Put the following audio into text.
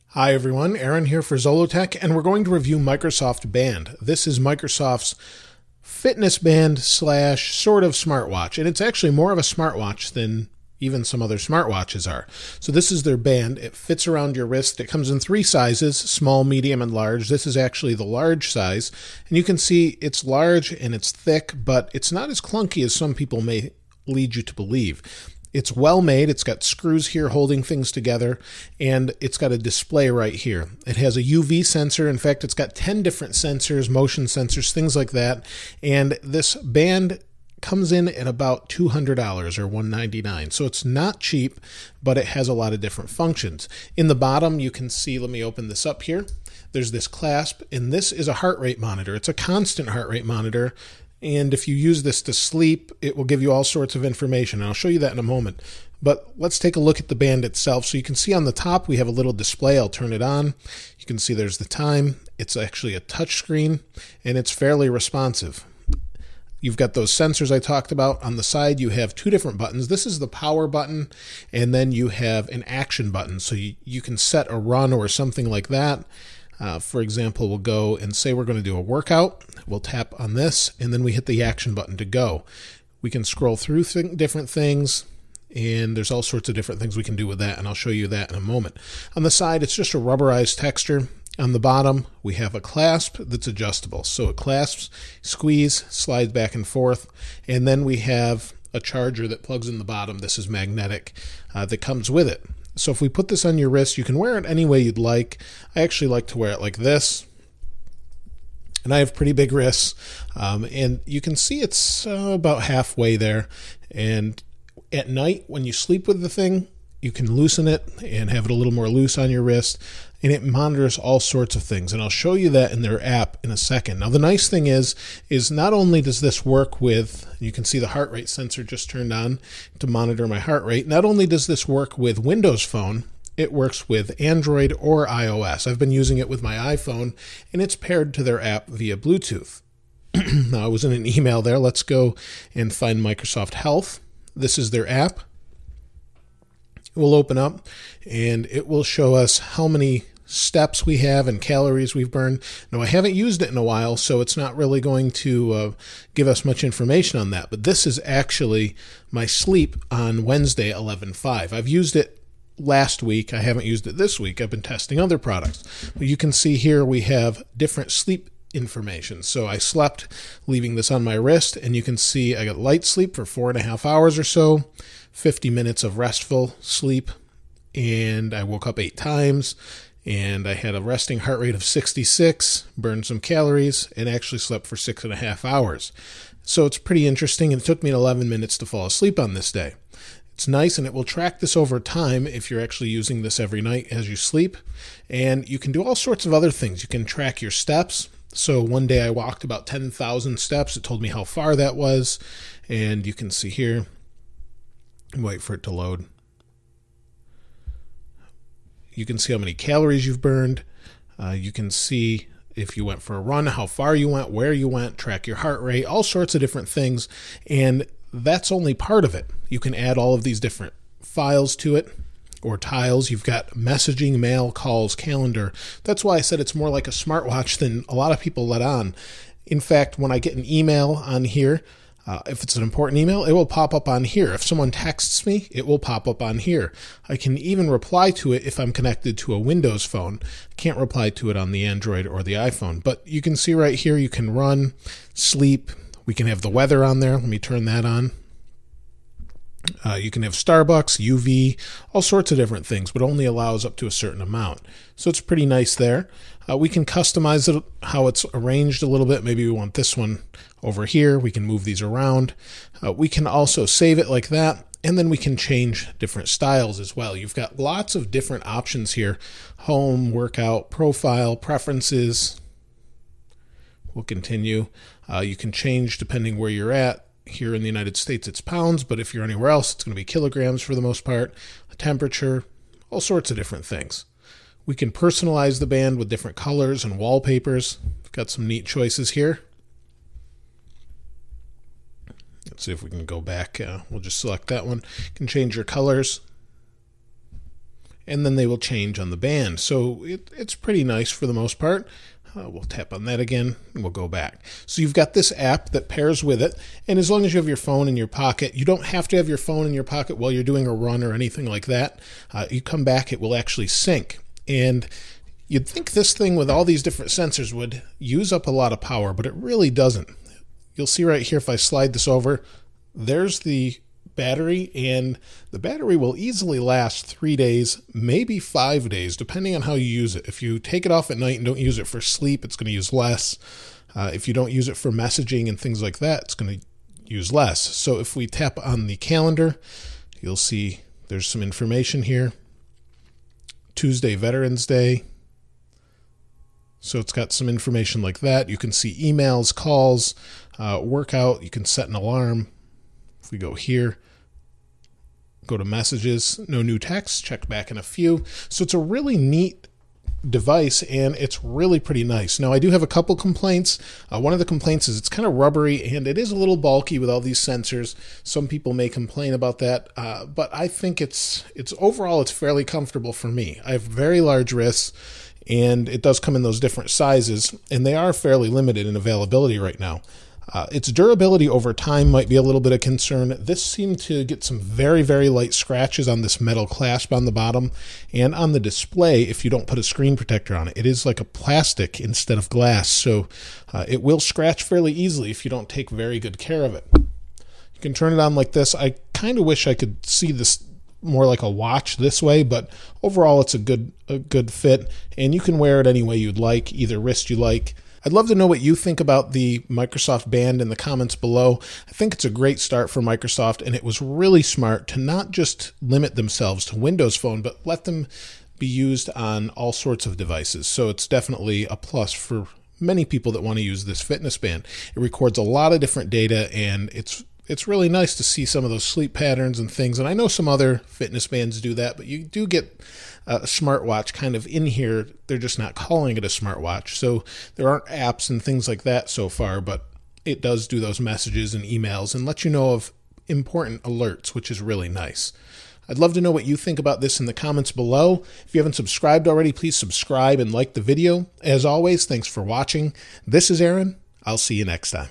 Hi everyone, Aaron here for Zollotech, and we're going to review Microsoft Band. This is Microsoft's fitness band slash sort of smartwatch, and it's actually more of a smartwatch than even some other smartwatches are. So this is their band. It fits around your wrist. It comes in 3 sizes, small, medium, and large. This is actually the large size, and you can see it's large and it's thick, but it's not as clunky as some people may lead you to believe. It's well made. It's got screws here holding things together, and it's got a display right here. It has a UV sensor. In fact, it's got 10 different sensors, motion sensors, things like that. And this band comes in at about $200 or $199. So it's not cheap, but it has a lot of different functions. In the bottom, you can see, let me open this up here. There's this clasp, and this is a heart rate monitor. It's a constant heart rate monitor. And if you use this to sleep, it will give you all sorts of information. And I'll show you that in a moment. But let's take a look at the band itself. So you can see on the top, we have a little display. I'll turn it on. You can see there's the time. It's actually a touch screen, and it's fairly responsive. You've got those sensors I talked about. On the side, you have 2 different buttons. This is the power button, and then you have an action button. So you can set a run or something like that. For example, we'll go and say we're going to do a workout. We'll tap on this, and then we hit the action button to go. We can scroll through different things, and there's all sorts of different things we can do with that, and I'll show you that in a moment. On the side, it's just a rubberized texture. On the bottom, we have a clasp that's adjustable. So it clasps, squeeze, slides back and forth, and then we have a charger that plugs in the bottom. This is magnetic that comes with it. So if we put this on your wrist, you can wear it any way you'd like. I actually like to wear it like this. And I have pretty big wrists. And you can see it's about halfway there. And at night, when you sleep with the thing, you can loosen it and have it a little more loose on your wrist. And it monitors all sorts of things. And I'll show you that in their app in a second. Now, the nice thing is not only does this work with, you can see the heart rate sensor just turned on to monitor my heart rate. Not only does this work with Windows Phone, it works with Android or iOS. I've been using it with my iPhone, and it's paired to their app via Bluetooth. Now, I was in an email there. Let's go and find Microsoft Health. This is their app. It will open up, and it will show us how many steps we have and calories we've burned. Now, I haven't used it in a while, so it's not really going to give us much information on that. But this is actually my sleep on Wednesday, 11/5. I've used it last week. I haven't used it this week. I've been testing other products. But you can see here we have different sleep information. So I slept leaving this on my wrist, and you can see I got light sleep for 4.5 hours or so, 50 minutes of restful sleep, and I woke up 8 times, and I had a resting heart rate of 66, burned some calories, and actually slept for 6.5 hours. So it's pretty interesting, and it took me 11 minutes to fall asleep on this day. It's nice, and it will track this over time if you're actually using this every night as you sleep. And you can do all sorts of other things. You can track your steps. So one day I walked about 10,000 steps. It told me how far that was. And you can see here, wait for it to load. You can see how many calories you've burned. You can see if you went for a run, how far you went, where you went, track your heart rate, all sorts of different things. And that's only part of it. You can add all of these different files to it, or tiles. You've got messaging, mail, calls, calendar. That's why I said it's more like a smartwatch than a lot of people let on. In fact, when I get an email on here, if it's an important email, it will pop up on here. If someone texts me, it will pop up on here. I can even reply to it if I'm connected to a Windows phone. I can't reply to it on the Android or the iPhone. But you can see right here, you can run, sleep. We can have the weather on there. Let me turn that on. You can have Starbucks, UV, all sorts of different things, but only allows up to a certain amount. So it's pretty nice there. We can customize it, how it's arranged a little bit. Maybe we want this one over here. We can move these around. We can also save it like that, and then we can change different styles as well. You've got lots of different options here. Home, workout, profile, preferences. We'll continue. You can change depending where you're at. Here in the United States, it's pounds, but if you're anywhere else, it's going to be kilograms for the most part. A temperature, all sorts of different things. We can personalize the band with different colors and wallpapers. We've got some neat choices here. Let's see if we can go back. We'll just select that one. You can change your colors, and then they will change on the band. So it's pretty nice for the most part. We'll tap on that again, and we'll go back. So you've got this app that pairs with it, and as long as you have your phone in your pocket, you don't have to have your phone in your pocket while you're doing a run or anything like that. You come back, it will actually sync. And you'd think this thing with all these different sensors would use up a lot of power, but it really doesn't. You'll see right here, if I slide this over, there's the battery, and the battery will easily last 3 days, maybe 5 days, depending on how you use it. If you take it off at night and don't use it for sleep, it's going to use less. If you don't use it for messaging and things like that, it's going to use less. So if we tap on the calendar, you'll see there's some information here. Tuesday, Veterans Day. So it's got some information like that. You can see emails, calls, workout. You can set an alarm. If we go here, go to messages, no new text, check back in a few. So it's a really neat device, and it's really pretty nice. Now, I do have a couple complaints. One of the complaints is it's kind of rubbery, and it is a little bulky with all these sensors. Some people may complain about that, but I think it's overall, it's fairly comfortable for me. I have very large wrists, and it does come in those different sizes, and they are fairly limited in availability right now. Its durability over time might be a little bit of concern. This seemed to get some very, very light scratches on this metal clasp on the bottom and on the display if you don't put a screen protector on it. It is like a plastic instead of glass, so it will scratch fairly easily if you don't take very good care of it. You can turn it on like this. I kind of wish I could see this more like a watch this way, but overall it's a good fit, and you can wear it any way you'd like, either wrist you like. I'd love to know what you think about the Microsoft Band in the comments below. I think it's a great start for Microsoft, and it was really smart to not just limit themselves to Windows Phone, but let them be used on all sorts of devices. So it's definitely a plus for many people that want to use this fitness band. It records a lot of different data, and it's really nice to see some of those sleep patterns and things. And I know some other fitness bands do that, but you do get a smartwatch kind of in here. They're just not calling it a smartwatch. So there aren't apps and things like that so far, but it does do those messages and emails and let you know of important alerts, which is really nice. I'd love to know what you think about this in the comments below. If you haven't subscribed already, please subscribe and like the video. As always, thanks for watching. This is Aaron. I'll see you next time.